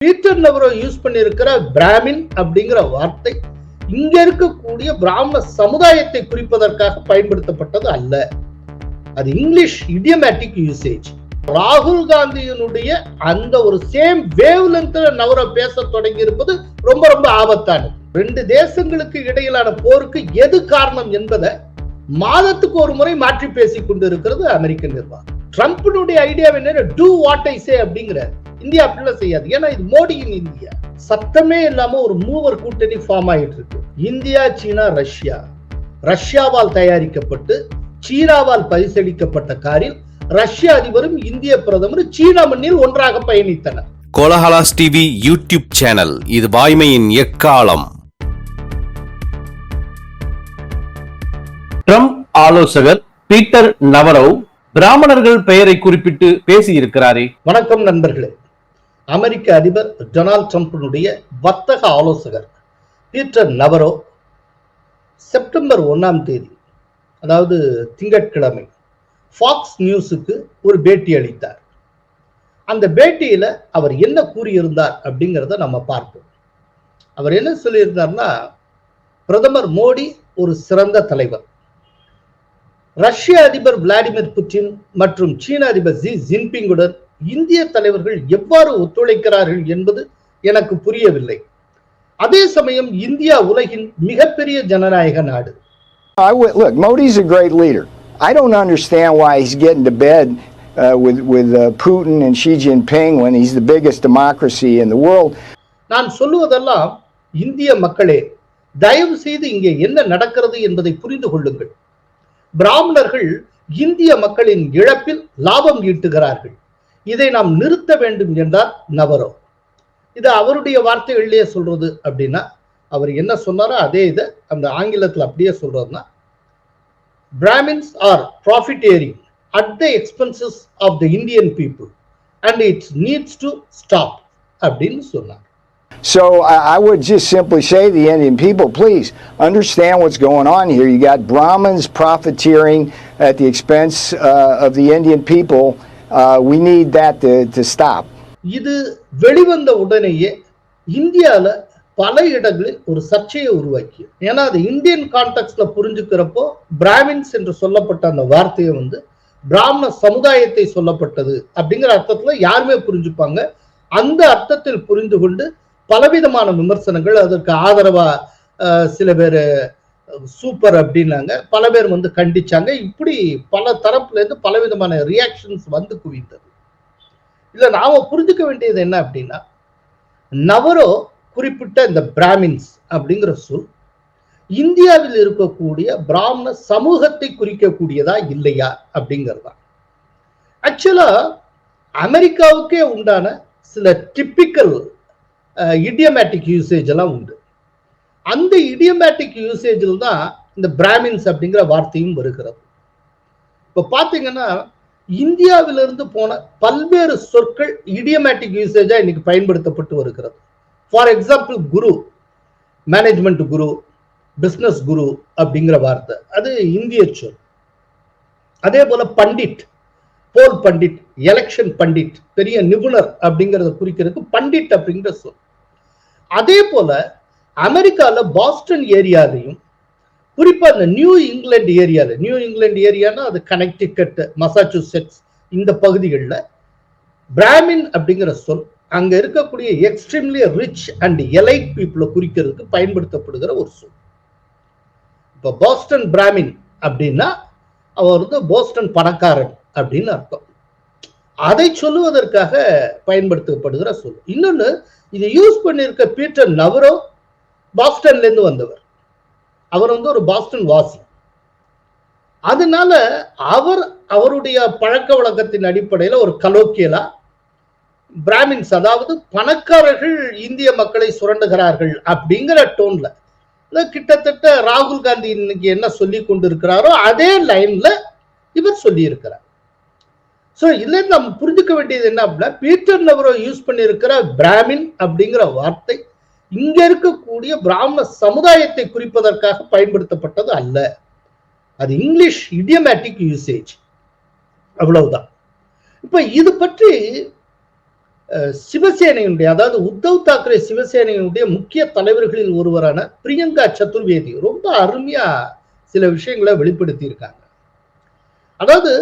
Peter Navarro use பண்ணியிருக்கிற பிராமின் அப்படிங்கிற வார்த்தை இங்க இருக்கக்கூடிய பிராமண சமுதாயத்தை குறிப்பதற்காக பயன்படுத்தப்பட்டது அல்ல. அது இங்கிலீஷ் இடியமேட்டிக் யூசேஜ். ராகுல் காந்தியினுடைய அந்த ஒரு சேம் வேவ் லென்த்ல நவரோ பேச தொடங்கி இருப்பது ரொம்ப ரொம்ப ஆபத்தானது. ரெண்டு தேசங்களுக்கு இடையிலான போருக்கு எது காரணம் என்பதை மாதத்துக்கு ஒரு முறை மாற்றி பேசிக் கொண்டு இருக்கிறது அமெரிக்க நிர்வாகம். ட்ரம்ப்னுடைய ஐடியா என்ன, டூ வாட் ஐ சே அப்படிங்கிற. இந்தியா அப்படிலாம் செய்யாது, ஏன்னா இது மோடியின் இந்தியா. சத்தமே இல்லாம ஒரு மூவர் கூட்டணி ஃபார்ம் ஆயிட்டு இருக்கு. இந்தியா, சீனா, ரஷ்யா. ரஷ்யாவால் தயாரிக்கப்பட்டு சீனாவால் பரிசளிக்கப்பட்ட காரில் ரஷ்ய அதிபரும் இந்திய பிரதமரும் சீனா மண்ணில் ஒன்றாக பயணித்தனர். கோலஹலாஸ் டிவி யூடியூப் சேனல், இது வாய்மையின் எக்காலம். ட்ரம்ப் ஆலோசகர் பீட்டர் நவரோ பிராமணர்கள் பெயரை குறிப்பிட்டு பேசியிருக்கிறாரே. வணக்கம் நண்பர்களே. அமெரிக்க அதிபர் டொனால்ட் ட்ரம்பினுடைய வர்த்தக ஆலோசகர் பீட்டர் நவரோ செப்டம்பர் 1ஆம் தேதி, அதாவது திங்கட்கிழமை, ஃபாக்ஸ் நியூஸுக்கு ஒரு பேட்டி அளித்தார். அந்த பேட்டியில அவர் என்ன கூறியிருந்தார் அப்படிங்கிறத நம்ம பார்ப்போம். அவர் என்ன சொல்லியிருந்தார்னா, பிரதமர் மோடி ஒரு சிறந்த தலைவர். ரஷ்ய அதிபர் விளாடிமிர் புட்டின் மற்றும் சீன அதிபர் ஜி ஜின்பிங்குடன் இந்திய தலைவர்கள் எவ்வாறு ஒத்துழைக்கிறார்கள் என்பது எனக்கு புரியவில்லை. அதே சமயம் இந்தியா உலகின் மிகப்பெரிய ஜனநாயக நாடு. Look, Modi's a great leader. I don't understand why he's getting to bed with Putin and Xi Jinping when he's the biggest democracy in the world. நான் சொல்லுவதெல்லாம், இந்திய மக்களே, தயவு செய்து இங்கே என்ன நடக்கிறது என்பதை புரிந்து கொள்ளுங்கள். பிராமணர்கள் இந்திய மக்களின் இழப்பில் லாபம் ஈட்டுகிறார்கள். இதை நாம் நிறுத்த வேண்டும் என்றார் நவரோ. இது அவருடைய வார்த்தைகளிலேயே சொல்றது. அப்படின்னா அவர் என்ன சொன்னாரோ அதே இதை அந்த ஆங்கிலத்தில் அப்படியே சொல்றதுன்னா, Brahmins are profiteering at the expenses of the Indian people and it's needs to stop அப்படின்னு சொன்னார். So I would just simply say to the Indian people, please understand what's going on here. You got Brahmins profiteering at the expense of the Indian people. We need that to stop. இது வெளிவந்த உடனேயே இந்தியாவில் பல இடங்களில் ஒரு சர்ச்சையை உருவாக்கி, ஏன்னா அது இந்தியன் கான்டெக்ட்ல புரிஞ்சுக்கிறப்போ பிராமின்ஸ் என்று சொல்லப்பட்ட அந்த வார்த்தையை பிராமண சமுதாயத்தை சொல்லப்பட்டது அப்படிங்கிற அர்த்தத்துல யாருமே புரிஞ்சுப்பாங்க. அந்த அர்த்தத்தில் புரிந்து கொண்டு பலவிதமான விமர்சனங்கள், அதற்கு ஆதரவா சில பேர் சூப்பர் அப்படின்னாங்க, பல பேர் கண்டிச்சாங்க. இப்படி பல தரப்புல இருந்து பலவிதமான ரியாக்ஷன்ஸ் குவிந்தது. இல்ல நாம புரிஞ்சுக்க வேண்டியது என்ன அப்படின்னா, நவரோ குறிப்பிட்ட இந்த பிராமின்ஸ் அப்படிங்கிற சொல் இந்தியாவில் இருக்கக்கூடிய பிராமண சமூகத்தை குறிக்கக்கூடியதா இல்லையா அப்படிங்கிறதா. ஆக்சுவலா அமெரிக்காவுக்கே உண்டான சில டிப்பிக்கல் இடியமேட்டிக் யூசேஜ் எல்லாம் உண்டு. அந்த இடியமேட்டிக் யூசேஜில் தான் இந்த பிராமின்ஸ் அப்படிங்கிற வார்த்தையும் வருகிறது. இப்ப பாத்தீங்கன்னா, இந்தியாவிலிருந்து போன பல்வேறு சொற்கள் இடியமேட்டிக் யூசேஜா இன்னைக்கு பயன்படுத்தப்பட்டு வருகிறது. For example, guru, management guru, business guru அப்படிங்கிற வார்த்தை அது இந்திய சொல். அதே போல பண்டிட், போல் பண்டிட், எலெக்ஷன் பண்டிட், பெரிய நிபுணர் அப்படிங்கறத குறிக்கிறதுக்கு பண்டிட் அப்படிங்கிற சொல். அதே போல அமெரிக்கால பாஸ்டன் ஏரியாலையும், குறிப்பா இந்த நியூ இங்கிலாந்து ஏரியால, நியூ இங்கிலாந்து ஏரியானா அது கனெக்டிகட், மசாச்சூசெட்ஸ், இந்த பகுதிகளில் பிராமின் அப்படிங்கிற சொல் அங்க இருக்கக்கூடிய எக்ஸ்ட்ரீம்லி ரிச் அண்ட் எலைட் பீப்புளை குறிக்கிறதுக்கு பயன்படுத்தப்படுகிற ஒரு சொல். இப்ப பாஸ்டன் பிராமின் அப்படின்னா அவர் போஸ்டன் பணக்காரன் அப்படின்னு அர்த்தம். அதை சொல்லுவதற்காக பயன்படுத்தப்படுகிற சொல். இன்னொன்னு, இதை யூஸ் பண்ணியிருக்க பீட்டர் நவரோ பாஸ்டன்ல இருந்து வந்தவர். அவர் ஒரு பாஸ்டன் வாசி. அதனால அவருடைய பழக்க வழக்கத்தின் அடிப்படையில் ஒரு கலோக்கியலா பிராமின்ஸ், அதாவது பணக்காரர்கள் இந்திய மக்களை சுரண்டுகிறார்கள் அப்படிங்கிற டோன்ல, கிட்டத்தட்ட ராகுல் காந்தி இன்னைக்கு என்ன சொல்லி கொண்டிருக்கிறாரோ அதே லைன்ல இவர் சொல்லி இருக்கிறார். சோ இதுல நம்ம புரிஞ்சுக்க வேண்டியது என்ன அப்படின்னா, பீட்டர் நவரோ யூஸ் பண்ணியிருக்கிற பிராமின் அப்படிங்கிற வார்த்தை இங்க இருக்கக்கூடிய பிராமண சமுதாயத்தை குறிப்பதற்காக பயன்படுத்தப்பட்டது அல்ல. அது இங்கிலீஷ் இடியமேட்டிக் யூசேஜ், அவ்வளவுதான். இப்ப இது பற்றி சிவசேனையினுடைய, அதாவது உத்தவ் தாக்கரே சிவசேனையினுடைய முக்கிய தலைவர்களில் ஒருவரான பிரியங்கா சதுர்வேதி ரொம்ப அருமையா சில விஷயங்களை வெளிப்படுத்தி இருக்காங்க. அதாவது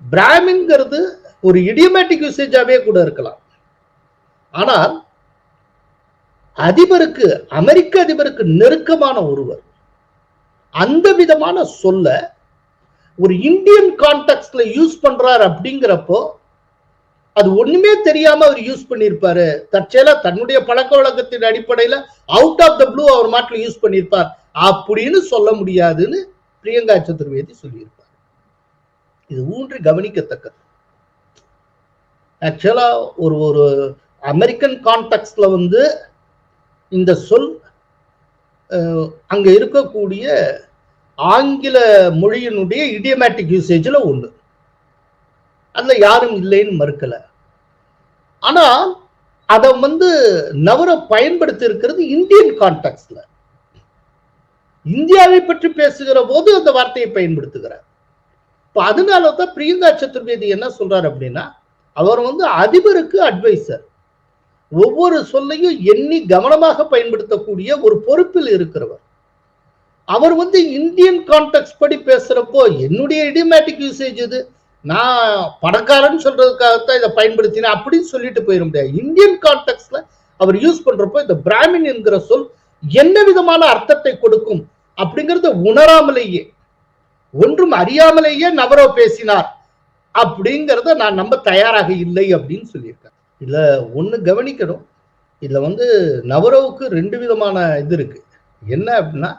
பிராமின்ங்கிறது ஒரு இடியோமேட்டிக் யூசேஜாவே கூட இருக்கலாம். ஆனால் அதிபருக்கு, அமெரிக்க அதிபருக்கு நெருக்கமான ஒருவர் அந்த விதமான சொல்ல ஒரு இந்தியன் கான்டெக்ட்ல யூஸ் பண்றார் அப்படிங்கிறப்போ அது ஒண்ணுமே தெரியாம அவர் யூஸ் பண்ணியிருப்பாரு. தற்செயலா தன்னுடைய பழக்க வழக்கத்தின் அடிப்படையில அவுட் ஆஃப் த ப்ளூ அவர் மாட்டில் யூஸ் பண்ணியிருப்பார் அப்படின்னு சொல்ல முடியாதுன்னு பிரியங்கா சதுர்வேதி சொல்லியிருப்பார். இது ஊன்றி கவனிக்கத்தக்கது. ஆக்சுவலா ஒரு அமெரிக்கன் கான்டெக்ட்ல இந்த சொல் அங்க இருக்கக்கூடிய ஆங்கில மொழியினுடைய இடியோமேட்டிக் யூசேஜ்ல ஒண்ணு. அதுல யாரும் இல்லைன்னு மறுக்கல. ஆனா அதை நவர பயன்படுத்தி இருக்கிறது இந்தியன் கான்டெக்ட்ல. இந்தியாவை பற்றி பேசுகிற போது அந்த வார்த்தையை பயன்படுத்துகிறார். இப்ப அதனாலதான் பிரியங்கா சதுர்வேதி என்ன சொல்றாரு அப்படின்னா, அவர் அதிபருக்கு அட்வைசர், ஒவ்வொரு சொல்லையும் எண்ணி கவனமாக பயன்படுத்தக்கூடிய ஒரு பொறுப்பில் இருக்கிறவர். அவர் இந்தியன் கான்டெக்ட் படி பேசுறப்போ என்னுடைய இடியோமேட்டிக் யூசேஜ் இது, நான் பணக்காரன் சொல்றதுக்காகத்தான் இதை பயன்படுத்தினேன் அப்படின்னு சொல்லிட்டு போயிட முடியாது. இந்தியன் கான்டெக்ட்ல அவர் யூஸ் பண்றப்போ இந்த பிராமின் என்கிற சொல் என்ன விதமான அர்த்தத்தை கொடுக்கும் அப்படிங்கறத உணராமலேயே, ஒன்றும் அறியாமலேயே நவரோ பேசினார் அப்படிங்கிறத நான் நம்ப தயாராக இல்லை அப்படின்னு சொல்லியிருக்கேன். இதுல ஒண்ணு கவனிக்கணும். இதுல நவரோவுக்கு ரெண்டு விதமான இது இருக்கு. என்ன அப்படின்னா,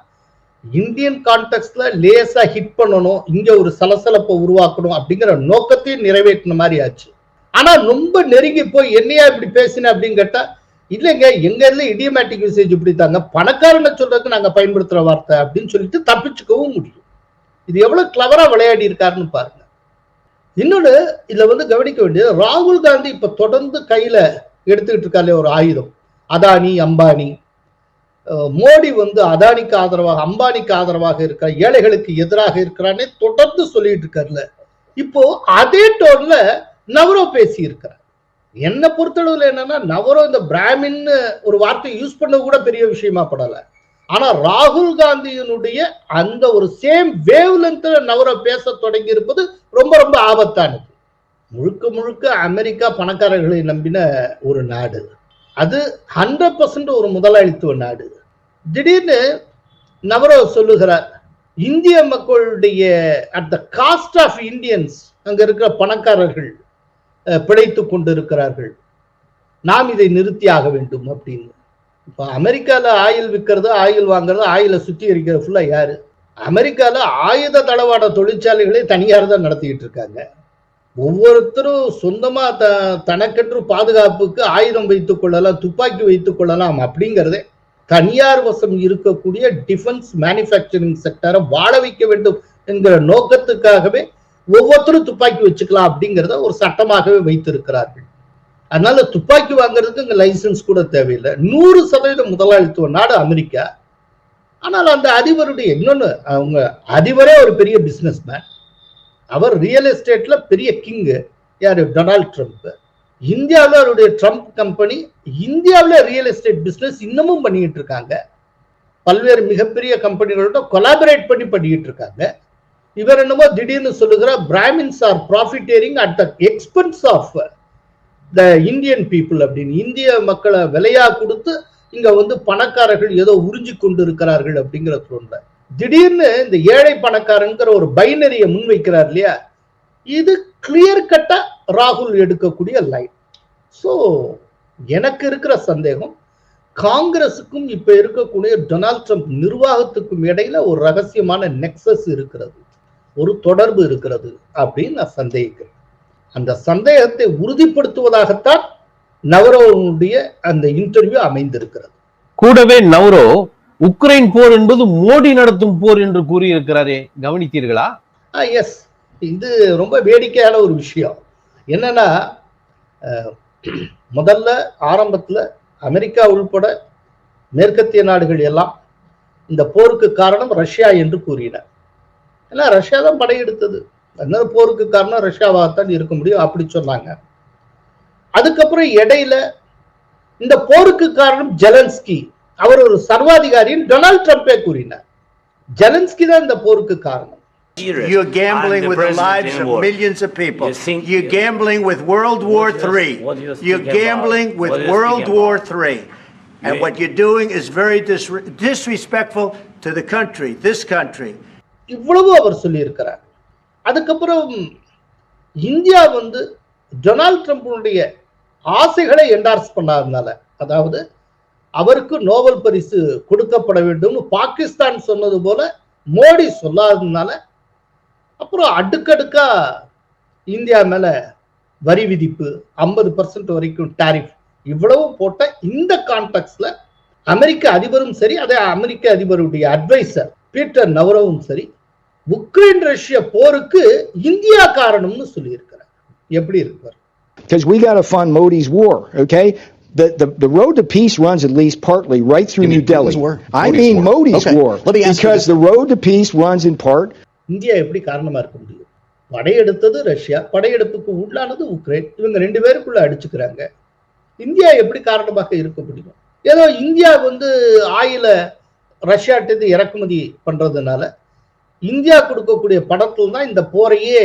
இந்தியன் கான்டெக்ட்ல லேசா ஹிட் பண்ணணும், இங்க ஒரு சலசலப்பை உருவாக்கணும் அப்படிங்கிற நோக்கத்தையும் நிறைவேற்றின மாதிரி ஆச்சு. ஆனா ரொம்ப நெருங்கி போய் என்னையா இப்படி பேசின அப்படின்னு கேட்டா, இல்லைங்க எங்க இதுல இடியோமேட்டிக் யூசேஜ் இப்படி தாங்க, பணக்காரனை சொல்றதுக்கு நாங்க பயன்படுத்துற வார்த்தை அப்படின்னு சொல்லிட்டு தப்பிச்சுக்கவும் முடியும். இது எவ்வளவு கிளவரா விளையாடி இருக்காருன்னு பாருங்க. இன்னொன்னு இதுல கவனிக்க வேண்டியது, ராகுல் காந்தி இப்ப தொடர்ந்து கையில எடுத்துக்கிட்டு இருக்காரு ஒரு ஆயுதம், அதானி அம்பானி. மோடி அதானிக்கு ஆதரவாக அம்பானிக்கு ஆதரவாக இருக்க, ஏழைகளுக்கு எதிராக இருக்கிறானே தொடர்ந்து சொல்லிட்டு இருக்காருல்ல. இப்போ அதே டோன்ல நவரோ பேசி இருக்கிறார். என்ன பொறுத்தளவுல என்னன்னா, நவரோ இந்த பிராமின் ஒரு வார்த்தை யூஸ் பண்ண கூட பெரிய விஷயமா படல. ஆனா ராகுல் காந்தியினுடைய அந்த ஒரு சேம் வேவ் லென்த்ல நவரோ பேச தொடங்கி இருப்பது ரொம்ப ரொம்ப ஆபத்தானது. முழுக்க முழுக்க அமெரிக்கா பணக்காரர்களை நம்பின ஒரு நாடு, அது 100% ஒரு முதலாளித்துவ நாடு. திடீர்னு நவரோ சொல்லுகிறார், இந்திய மக்களுடைய at the cost of Indians அங்க இருக்கிற பணக்காரர்கள் பிழைத்து கொண்டிருக்கிறார்கள், நாம் இதை நிறுத்தி ஆக வேண்டும் அப்படின்னு. இப்ப அமெரிக்கால ஆயில் விற்கிறது, ஆயில் வாங்குறது, ஆயில சுத்திகரிக்கிறது ஃபுல்லா யாரு? அமெரிக்கால ஆயுத தளவாட தொழிற்சாலைகளை தனியார் தான் நடத்திக்கிட்டு இருக்காங்க. ஒவ்வொருத்தரும் சொந்தமா தனக்கென்று பாதுகாப்புக்கு ஆயுதம் வைத்துக் கொள்ளலாம், துப்பாக்கி வைத்துக் கொள்ளலாம் அப்படிங்கிறதே தனியார் வசம் இருக்கக்கூடிய டிஃபென்ஸ் மேனுஃபேக்சரிங் செக்டரை வாழ வைக்க வேண்டும் என்கிற நோக்கத்துக்காகவே ஒவ்வொருத்தரும் துப்பாக்கி வச்சுக்கலாம் அப்படிங்கிறத ஒரு சட்டமாகவே வைத்திருக்கிறார்கள். அதனால துப்பாக்கி வாங்குறதுக்கு இங்க லைசன்ஸ் கூட தேவையில்லை. 100% முதலாளித்துவ நாடு அமெரிக்கா. ஆனால் அந்த அதிபருடைய இன்னொன்னு, அவங்க அதிபரே ஒரு பெரிய பிசினஸ் மேன், அவர் ரியல் எஸ்டேட்ல பெரிய கிங். யாரு? Donald Trump. இந்தியாவில் அவருடைய ட்ரம்ப் கம்பெனி இந்தியாவில் ரியல் எஸ்டேட் பிசினஸ் இன்னமும் பண்ணிட்டு இருக்காங்க. பல்வேறு மிகப்பெரிய கம்பெனிகளோட கொலாபரேட் பண்ணி பண்ணிட்டு இருக்காங்க. இவர் என்னமோ திடீர்னு சொல்லுகிறார், Brahmins are profiteering at the expense of the Indian people அப்படின்னு. இந்திய மக்களை விலையா கொடுத்து இங்க பணக்காரர்கள் ஏதோ உறிஞ்சி கொண்டு இருக்கிறார்கள் அப்படிங்கிற சொல்ற. திடீர்னு இந்த ஏழை பணக்காரங்கிற ஒரு பைனரியை முன்வைக்கிறார் இல்லையா, இது கிளியர் கட்டா ராகுல் எடுக்கக்கூடிய லைன். சோ எனக்கு இருக்கிற சந்தேகம், காங்கிரசுக்கும் இப்ப இருக்கக்கூடிய டொனால்ட் ட்ரம்ப் நிர்வாகத்துக்கும் இடையில ஒரு ரகசியமான நெக்சஸ் இருக்கிறது, ஒரு தொடர்பு இருக்கிறது அப்படின்னு நான் சந்தேகிக்கிறேன். அந்த சந்தேகத்தை உறுதிப்படுத்துவதாகத்தான் நவரோவுடைய அந்த இன்டர்வியூ அமைந்திருக்கிறது. கூடவே நவரோ உக்ரைன் போர் என்பது மோடி நடத்தும் போர் என்று கூறியிருக்கிறாரே, கவனித்தீர்களா? எஸ், இது ரொம்ப வேடிக்கையான ஒரு விஷயம். என்னன்னா, முதல்ல ஆரம்பத்துல அமெரிக்கா உள்பட மேற்கத்திய நாடுகள் எல்லாம் இந்த போருக்கு காரணம் ரஷ்யா என்று கூறினர். ஏன்னா ரஷ்யா தான் படையெடுத்தது, அதனால போருக்கு காரணம் ரஷ்யாவாகத்தான் இருக்க முடியும் அப்படி சொன்னாங்க. அதுக்கப்புறம் இடையில இந்த போருக்கு காரணம் ஜெலன்ஸ்கி, அவர் ஒரு சர்வாதிகாரின்னு டொனால்ட் ட்ரம்பே கூறினார். ஜெலன்ஸ்கி தான் இந்த போருக்கு காரணம். You're gambling with the lives of millions of people. You're gambling with World War III. You're gambling with World War III. And what you're doing is very disrespectful to the country, this country. இவ்வளவு அவர் சொல்லியிருக்கிறார். அதுக்கப்புறம் India வந்து Donald ட்ரம்புடைய ஆசைகளை endorse பண்ணாதனால, அதாவது அவருக்கு Nobel பரிசு கொடுக்கப்பட வேண்டும் பாகிஸ்தான் சொன்னது போல மோடி சொல்லாததுனால, அப்புறம் அடுக்கடுக்கா இந்தியா மேல வரி விதிப்பு 50% வரைக்கும் டாரிஃப் இவ்வளவு போட்ட இந்த கான்டெக்ட்ல அமெரிக்க அதிபரும் சரி, அதே அமெரிக்க அதிபருடைய அட்வைசர் பீட்டர் நவரோவும் சரி, உக்ரைன் ரஷ்ய போருக்கு இந்தியா காரணம்னு சொல்லி இருக்கிறார். எப்படி இருக்கார்? Because we got to fund Modi's war, okay? The road to peace runs at least partly right through New Delhi. I mean Modi's war. Because the road to peace runs in part. India எப்படி காரணமா இருக்க முடியும்? படையெடுத்தது Russia, படையெடுப்புக்கு உள்ளானது Ukraine. இவங்க ரெண்டு பேருக்குள்ள அடிச்சுக்கிறாங்க. India எப்படி காரணமாக இருக்க முடியும்? ஏதோ இந்தியா வந்து ஆயில ரஷ்யாட்டு இறக்குமதி பண்றதுனால இந்தியா கொடுக்கக்கூடிய படத்தில் தான் இந்த போரையே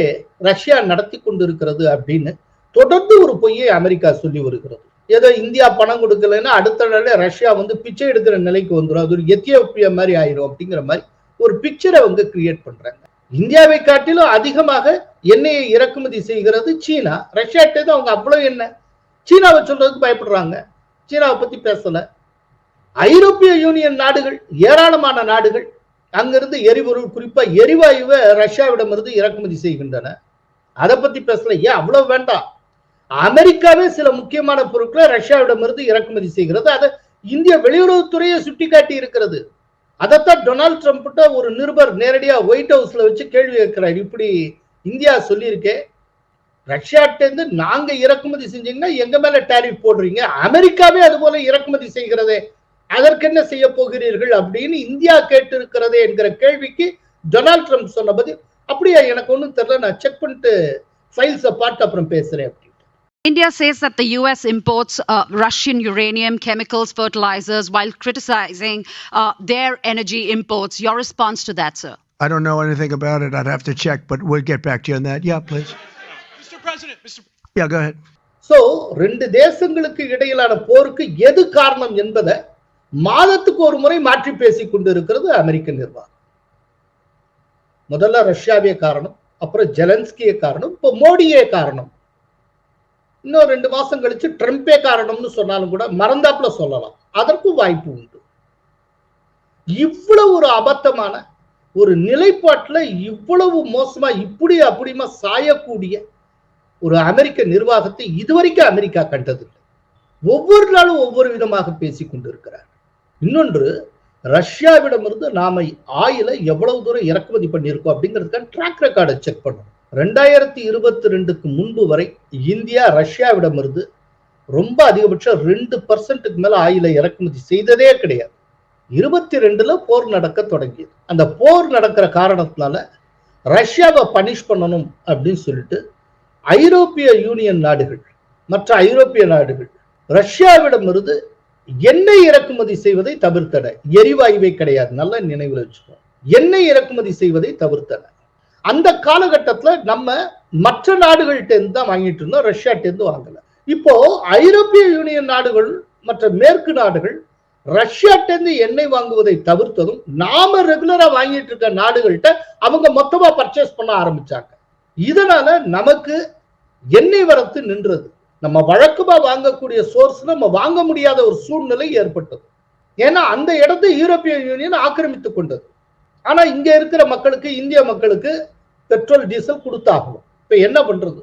ரஷ்யா நடத்தி கொண்டு இருக்கிறது அப்படின்னு தொடர்ந்து ஒரு பொய்யை அமெரிக்கா சொல்லி வருகிறது. ஏதோ இந்தியா பணம் கொடுக்கலன்னா அடுத்த நாளே ரஷ்யா வந்து பிச்சை எடுக்கிற நிலைக்கு வந்துடும், அது ஒரு எத்தியோப்பியா மாதிரி ஆயிரும் அப்படிங்கிற மாதிரி ஒரு பிக்சரை அவங்க கிரியேட் பண்றாங்க. இந்தியாவை காட்டிலும் அதிகமாக எண்ணெயை இறக்குமதி செய்கிறது சீனா. ரஷ்யாட்டே தான் அவங்க அவ்வளவு எண்ணெய். சீனாவை சொல்றதுக்கு பயப்படுறாங்க, சீனாவை பத்தி பேசல. ஐரோப்பிய யூனியன் நாடுகள், ஏராளமான நாடுகள் அங்கிருந்து எரிபொருள், குறிப்பா எரிவாயுவை ரஷ்யாவிடமிருந்து இறக்குமதி செய்கின்றன. அதை பத்தி பேசல. ஏன் அவ்வளவு வேண்டாம், அமெரிக்காவே சில முக்கியமான பொருட்களை ரஷ்யாவிடமிருந்து இறக்குமதி செய்கிறது. அதை இந்திய வெளியுறவுத்துறையை சுட்டிக்காட்டி இருக்கிறது. அதைத்தான் டொனால்ட் ட்ரம்ப்கிட்ட ஒரு நிருபர் நேரடியா ஒயிட் ஹவுஸ்ல வச்சு கேள்வி கேட்கிறார். இப்படி இந்தியா சொல்லியிருக்கே, ரஷ்யாட்டேருந்து நாங்க இறக்குமதி செஞ்சீங்கன்னா எங்க மேல டாரிஃப் போடுறீங்க, அமெரிக்காவே அது போல இறக்குமதி செய்கிறதே, அதற்கு என்ன செய்ய போகிறீர்கள் அப்படின்னு இந்தியா கேட்டு இருக்கிறதே என்கிற கேள்விக்கு டொனால்ட் ட்ரம்ப் சொன்ன பதில், அப்படியா எனக்கு ஒன்றும் தெரியல, நான் செக் பண்ணிட்டு ஃபைல்ஸை பார்த்து அப்புறம் பேசுறேன் அப்படின்னு. India says that the US imports Russian uranium, chemicals, fertilizers, while criticizing their energy imports. Your response to that, sir? I don't know anything about it. I'd have to check, but we'll get back to you on that. Yeah, please. Mr. President, Yeah, go ahead. So, ரெண்டு தேசங்களுக்கு இடையிலான போருக்கு எது காரணம் என்பதை மாதத்துக்கு ஒரு முறை மாற்றி பேசிக் கொண்டிருக்கிறது அமெரிக்க நிர்வாகம். முதல்ல ரஷ்யாவே காரணம், அப்புறம் ஜெலன்ஸ்கியே காரணம், இப்போ மோடியே காரணம். இன்னும் 2 மாசம் கழிச்சு ட்ரம்பே காரணம்னு சொன்னாலும் கூட மறந்தாப்புல சொல்லலாம், அதற்கும் வாய்ப்பு உண்டு. இவ்வளவு ஒரு அபத்தமான ஒரு நிலைப்பாட்டுல இவ்வளவு மோசமா இப்படி அப்படியுமா சாயக்கூடிய ஒரு அமெரிக்க நிர்வாகத்தை இதுவரைக்கும் அமெரிக்கா கண்டதில்லை. ஒவ்வொரு நாளும் ஒவ்வொரு விதமாக பேசிக் கொண்டிருக்கிறார். இன்னொன்று, ரஷ்யாவிடமிருந்து நாம ஆயில எவ்வளவு தூரம் இறக்குமதி பண்ணியிருக்கோம் அப்படிங்கிறதுக்கான ட்ராக் ரெக்கார்டை செக் பண்ணணும். 2022க்கு முன்பு வரை இந்தியா ரஷ்யாவிடமிருந்து ரொம்ப அதிகபட்சம் 2% மேல ஆயில இறக்குமதி செய்ததே கிடையாது. 22ல போர் நடக்க தொடங்கியது. அந்த போர் நடக்கிற காரணத்தினால ரஷ்யாவை பனிஷ் பண்ணணும் அப்படின்னு சொல்லிட்டு ஐரோப்பிய யூனியன் நாடுகள், மற்ற ஐரோப்பிய நாடுகள் ரஷ்யாவிடமிருந்து எண்ணெய் இறக்குமதி செய்வதை தவிர்த்தன. எரிவாயுவை கிடையாது, நல்ல நினைவில் வச்சுக்கோ. எண்ணெய் இறக்குமதி செய்வதை தவிர்த்தன. அந்த காலகட்டத்துல நம்ம மற்ற நாடுகள்கிட்ட இருந்து தான் வாங்கிட்டு இருந்தோம், ரஷ்யாட்ட இருந்து வாங்கல. இப்போ ஐரோப்பிய யூனியன் நாடுகள் மற்ற மேற்கு நாடுகள் ரஷ்யாட்ட இருந்து எண்ணெய் வாங்குவதை தவிர்த்ததும் நாம ரெகுலரா வாங்கிட்டு இருக்க நாடுகள்கிட்ட அவங்க மொத்தமா பர்ச்சேஸ் பண்ண ஆரம்பிச்சாங்க. இதனால நமக்கு எண்ணெய் வரத்து நின்றது. நம்ம வழக்கமா வாங்கக்கூடிய சோர்ஸ் நம்ம வாங்க முடியாத ஒரு சூழ்நிலை ஏற்பட்டது. ஏன்னா அந்த இடத்தை யூரோப்பிய யூனியன் ஆக்கிரமித்துக் கொண்டது. ஆனா இங்க இருக்கிற மக்களுக்கு, இந்திய மக்களுக்கு பெட்ரோல் டீசல் கொடுத்தாகணும். இப்ப என்ன பண்றது?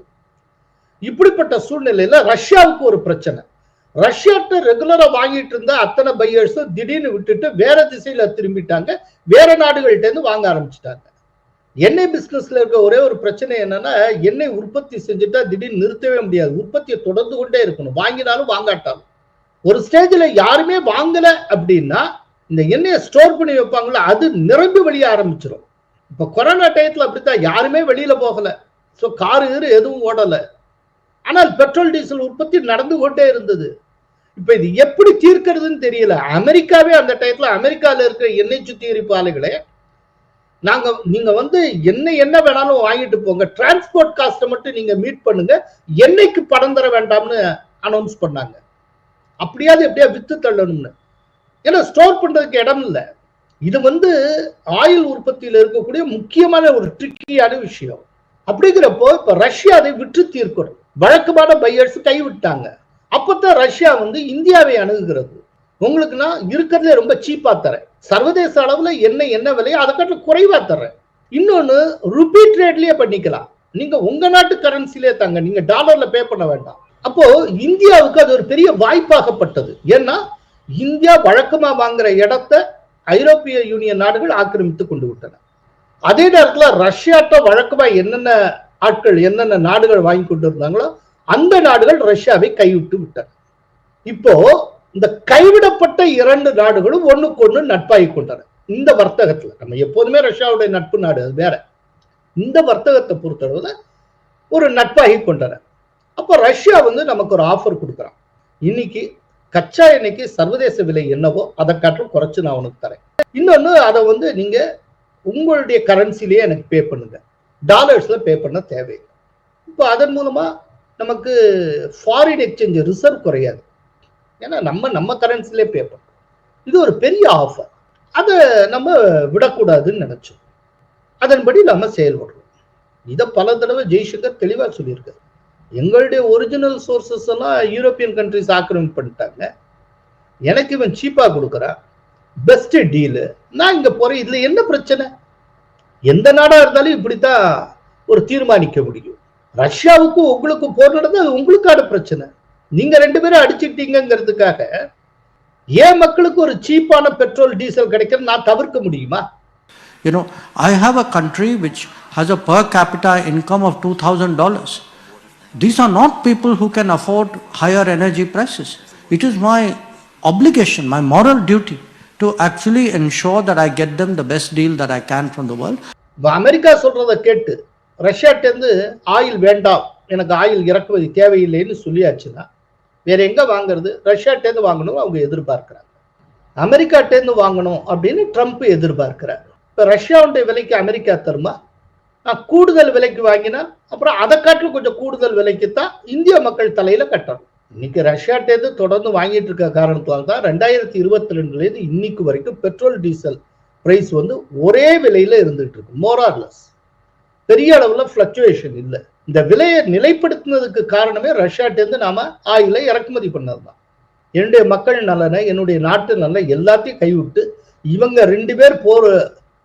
இப்படிப்பட்ட சூழ்நிலையில ரஷ்யாவுக்கு ஒரு பிரச்சனை. ரஷ்யாட்ட ரெகுலரா வாங்கிட்டு இருந்த அத்தனை பையர்ஸ் திடீர்னு விட்டுட்டு வேற திசையில திரும்பிட்டாங்க, வேற நாடுகள்கிட்ட இருந்து வாங்க ஆரம்பிச்சுட்டாங்க. எண்ணெய் பிசினஸ்ல இருக்க ஒரே ஒரு பிரச்சனை என்னன்னா, எண்ணெய் உற்பத்தி செஞ்சுட்டா திடீர்னு நிறுத்தவே முடியாது, உற்பத்தியை தொடர்ந்து கொண்டே இருக்கணும், வாங்கினாலும் வாங்காட்டாலும். ஒரு ஸ்டேஜ்ல யாருமே வாங்கல அப்படின்னா இந்த எண்ணெயை ஸ்டோர் பண்ணி வைப்பாங்களா, அது நிரம்பி வெளிய ஆரம்பிச்சிடும். இப்ப கொரோனா டயத்துல அப்படித்தான், யாருமே வெளியில போகல, ஸோ காரு எதுவும் ஓடல. ஆனால் பெட்ரோல் டீசல் உற்பத்தி நடந்து கொண்டே இருந்தது. இப்ப இது எப்படி தீர்க்கிறதுன்னு தெரியல. அமெரிக்காவே அந்த டயத்துல அமெரிக்கால இருக்கிற எண்ணெய் சுத்திகரிப்பு ஆலைகளே நீங்க வந்து என்ன வேணாலும் வாங்கிட்டு போங்க, டிரான்ஸ்போர்ட் காஸ்ட் மட்டும் நீங்க மீட் பண்ணுங்க, எண்ணெய்க்கு பணம் தர வேண்டாம்னு அனௌன்ஸ் பண்ணாங்க. அப்படியாவது எப்படியா வித்து தள்ளணும்னு. ஏன்னா ஸ்டோர் பண்றதுக்கு இடம் இல்லை. இது வந்து ஆயில் உற்பத்தியில் இருக்கக்கூடிய முக்கியமான ஒரு ட்ரிக்கியான விஷயம். அப்படிங்கிறப்போ இப்ப ரஷ்யா அதை விற்று தீர்க்கணும். வழக்கமான பையர்ஸ் கைவிட்டாங்க. அப்பதான் ரஷ்யா வந்து இந்தியாவை அணுகுகிறது. உங்களுக்கு நான் இருக்கிறதுல ரொம்ப சீப்பா தரேன், சர்வதேச அளவுல என்ன விலையோ அதை காட்டில குறைவா தர்றேன். இன்னொன்னு ருபி ட்ரேட்லயே பண்ணிக்கலாம். நீங்க உங்க நாட்டு கரன்சிலே தாங்க, நீங்க டாலர்ல பே பண்ண வேண்டாம். அப்போ இந்தியாவுக்கு அது ஒரு பெரிய வாய்ப்பாகப்பட்டது. ஏன்னா இந்தியா வழக்கமா வாங்குற இடத்தை ஐரோப்பிய யூனியன் நாடுகள் ஆக்கிரமித்து கொண்டு விட்டன. அதே நேரத்தில் ரஷ்யாட்ட வழக்கமா என்னென்ன ஆட்கள் என்னென்ன நாடுகள் வாங்கி கொண்டு இருந்தாங்களோ அந்த நாடுகள் ரஷ்யாவை கைவிட்டு விட்டன. இப்போ இந்த கைவிடப்பட்ட இரண்டு நாடுகளும் ஒண்ணுக்கு ஒண்ணு நட்பாகி கொண்டன. இந்த வர்த்தகத்துல நம்ம எப்போதுமே ரஷ்யாவுடைய நட்பு நாடு, அது வேற. இந்த வர்த்தகத்தை பொறுத்தளவுல ஒரு நட்பாகி கொண்டன. அப்ப ரஷ்யா வந்து நமக்கு ஒரு ஆஃபர் கொடுக்குறான். இன்னைக்கு கச்சா எண்ணெய்க்கு சர்வதேச விலை என்னவோ அதை காட்டிலும் குறைச்சு நான் உனக்கு தரேன். இன்னொன்னு அதை வந்து நீங்க உங்களுடைய கரன்சிலேயே எனக்கு பே பண்ணுங்க, டாலர்ஸ்ல பே பண்ண தேவையில்லை. இப்போ அதன் மூலமா நமக்கு ஃபாரின் எக்ஸ்சேஞ்ச் ரிசர்வ் குறையாது. ஏன்னா நம்ம கரன்சிலே பே பண்ணுறோம். இது ஒரு பெரிய ஆஃபர். அதை நம்ம விடக்கூடாதுன்னு நினைச்சோம். அதன்படி நம்ம செயல்படுறோம். இதை பல தடவை ஜெய்சங்கர் தெளிவாக சொல்லியிருக்காரு. எங்களுடைய ஒரிஜினல் சோர்சஸ் எல்லாம் யூரோப்பியன் கண்ட்ரிஸ் ஆக்கிரமிப்பு பண்ணிட்டாங்க, எனக்கு இவன் சீப்பா கொடுக்குறான், பெஸ்ட் டீலு, நான் இங்க போறேன். இதுல என்ன பிரச்சனை? எந்த நாடா இருந்தாலும் இப்படித்தான் ஒரு தீர்மானிக்க முடியும். ரஷ்யாவுக்கும் உங்களுக்கும் போர் நடந்தது, அது உங்களுக்கான பிரச்சனை. நீங்க ரெண்டு பேரும் அடிச்சுட்டீங்கிறதுக்காக ஏன் மக்களுக்கு ஒரு சீப்பான பெட்ரோல் டீசல் கிடைக்கிறது நான் தவிர்க்க முடியுமா? You know, I have a country which has a per capita income of $2,000. These are not people who can afford higher energy prices. It is my obligation, my moral duty to actually ensure that I get them the best deal that I can from the world. America சொல்றதை கேட்டு ரஷ்யாட்டேருந்து oil வேண்டாம், எனக்கு oil இறக்குமதி தேவையில்லைன்னு சொல்லியாச்சுன்னா வேற எங்க வாங்குறது? ரஷ்யாட்டேருந்து வாங்கணும் அவங்க எதிர்பார்க்கிறாங்க, அமெரிக்காட்டேருந்து வாங்கணும் அப்படின்னு ட்ரம்ப் எதிர்பார்க்கிறார். இப்ப ரஷ்யாவுடைய விலைக்கு அமெரிக்கா தருமா? நான் கூடுதல் விலைக்கு வாங்கினா அப்புறம் அதை காட்டிலும் கொஞ்சம் கூடுதல் விலைக்கு தான் இந்திய மக்கள் தலையில கட்டணும். இன்னைக்கு ரஷ்யாட்டேருந்து தொடர்ந்து வாங்கிட்டு இருக்க காரணத்தால் தான் 2022 இன்னைக்கு வரைக்கும் பெட்ரோல் டீசல் பிரைஸ் வந்து ஒரே விலையில இருந்துட்டு இருக்கு. மோரார்லெஸ் பெரிய அளவுல பிளக்சுவேஷன் இல்லை. இந்த விலையை நிலைப்படுத்தினதுக்கு காரணமே ரஷ்யாட்டேருந்து நாம ஆயிலை இறக்குமதி பண்ணதுதான். என்னுடைய மக்கள் நலனை, என்னுடைய நாட்டு நலனை எல்லாத்தையும் கைவிட்டு இவங்க ரெண்டு பேர் போர்